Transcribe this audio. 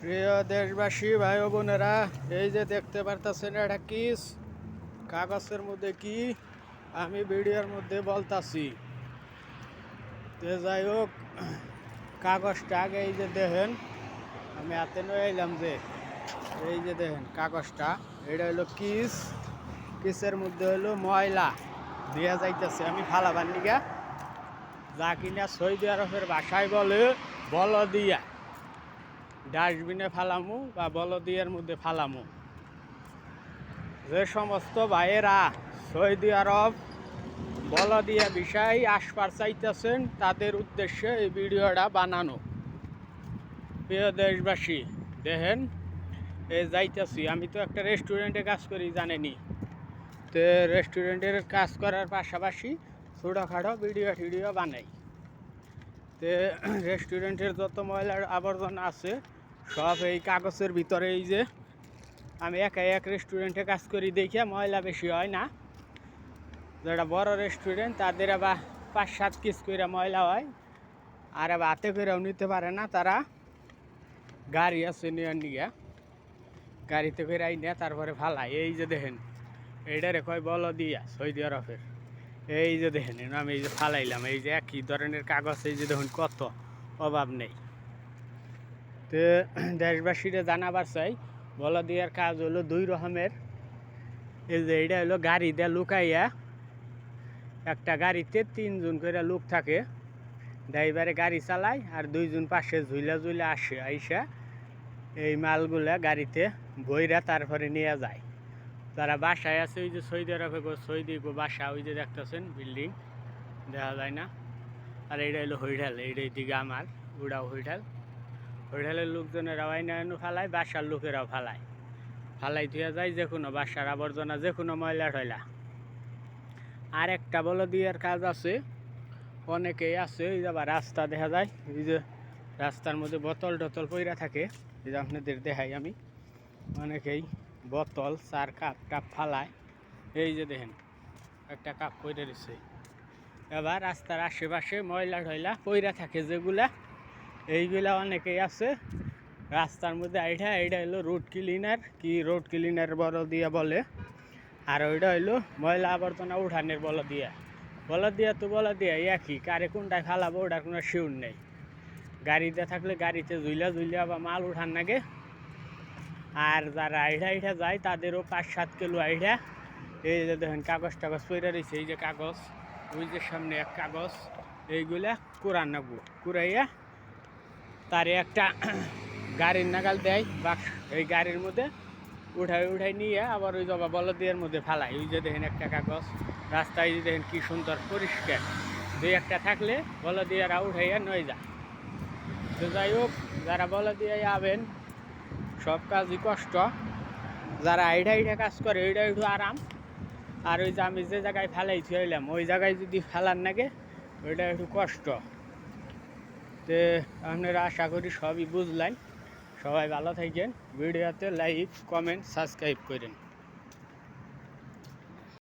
প্রিয় দেশবাসী ভাই ও বোনেরা, এই যে দেখতে পারতেছেন এটা কি কাগজের মধ্যে কি আমি ভিডিওর মধ্যে বলতাছি। তো যাই হোক, কাগজটা আগে এই যে দেখেন, আমি হাতে নিয়ে এলাম যে এই যে দেখেন কাগজটা, এটা হলো কিসের মধ্যে হলো ময়লা দেওয়া যাইতেছে আমি ফালাবার নিগা, যা কিনা সৌদি আরবের ভাষায় বলে বলদিয়া। ডাস্টবিনে ফালামু বা বলদিয়ার মধ্যে ফালামু। যে সমস্ত ভাইয়েরা সৌদি আরব বলদিয়া বিষয় আসপার চাইতেছেন, তাদের উদ্দেশ্যে এই ভিডিওটা বানানো। প্রিয় দেশবাসী, দেখেন এই যাইতেছি, আমি তো একটা রেস্টুরেন্টে কাজ করি জানেনি। তো রেস্টুরেন্টের কাজ করার পাশাপাশি ছোটোখাটো ভিডিও বানাই। তো রেস্টুরেন্টের যত ময়লার আবর্জনা আছে সব এই কাগজের ভিতরে, এই যে আমি এক রেস্টুরেন্টে কাজ করি দেখিয়া ময়লা বেশি হয় না। যেটা বড় রেস্টুরেন্ট তাদের আবার 5-7 কেস করে ময়লা হয়, আর আবার হাতে করেও নিতে পারে না, তারা গাড়ি আছে নিয়ে গাড়িতে করে আইনে তারপরে ফালায়। এই যে দেখেন এইটারে কয় বলদিয়া সৌদি আরবের। এই যে দেখেন আমি এই যে ফালাইলাম, এই যে একই ধরনের কাগজ, এই যে দেখুন কত অভাব নেই। তো দেশবাসীরা জানাবার চাই, বলদিয়ার কাজ হলো 2 রকমের। এই যে এইটা হলো গাড়ি দিয়ে লুকাইয়া, একটা গাড়িতে 3 জন করে লোক থাকে, ড্রাইভারে গাড়ি চালায় আর 2 জন পাশে ঝুইলা আসে, আইসা এই মালগুলা গাড়িতে বইরা তারপরে নিয়ে যায়। যারা বাসায় আছে, ওই যে সৌদি আরবে সৌদি বাসা, ওই যে দেখতেছেন বিল্ডিং দেখা যায় না, আর এইটা হলো হোটেল, এইটাই দিকে আমার ওটাও হোটেলের লোকজনেরাও আইনা ফালায়, বাসার লোকেরাও ফালাই ধুয়ে যায় যে কোনো বাসার আবর্জনা, যে কোনো ময়লা টয়লা। আর একটা বলদিয়ার কাজ আছে, অনেকেই আছে, এই যে আবার রাস্তা দেখা যায়, এই যে রাস্তার মধ্যে বোতল টোতল পইরা থাকে, এই যে আপনাদের দেখাই আমি, অনেকেই বোতল চার কাপ টাপ ফালায়। এই যে দেখেন একটা কাপ পইরা রয়েছে। এবার রাস্তার আশেপাশে ময়লা টয়লা পইরা থাকে যেগুলা, এইগুলা অনেকেই আছে রাস্তার মধ্যে এইটা হলো রোড ক্লিনার বড় দিয়া বলে, আর ওইটা হইলো ময়লা আবর্জনা উঠানের বলদিয়া তো বলদিয়া একই, কারে কোনটায় ফালাবো ওটার কোনো শিউর নেই। গাড়িতে থাকলে গাড়িতে ঝুইলা বা মাল উঠান লাগে, আর যারা আইঠা যায় তাদেরও 5-7 কিলো আইঠা। এই যে দেখেন কাগজ টাগজ পইরা রয়েছে, এই যে কাগজ, ওই যে সামনে এক কাগজ, এইগুলা কুড়ান নাগবো, কুড়াইয়া তারে একটা গাড়ির নাগাল দেয় বাক্স, এই গাড়ির মধ্যে উঠাই নিয়ে আবার ওই জবা বলদিয়ার মধ্যে ফালাই। ওই যে দেখেন একটা কাগজ, রাস্তায় যে দেখেন কি সুন্দর পরিষ্কার, 2-1টা থাকলে বলদিয়ারা উঠাইয়া নয় যায়। তো যাই হোক, যারা বলদিয়ায় আবেন সব কাজই কষ্ট, যারা আইঠা কাজ করে ওইটা একটু আরাম। আর ওই যে আমি যে জায়গায় ফেলাই থুইলাম ওই জায়গায় যদি ফেলার নাগে ওইটা একটু কষ্ট। তো আপনারা আশা করি সবই বুঝলেন। সবাই ভালো থাকেন, ভিডিওতে লাইক কমেন্ট সাবস্ক্রাইব করেন।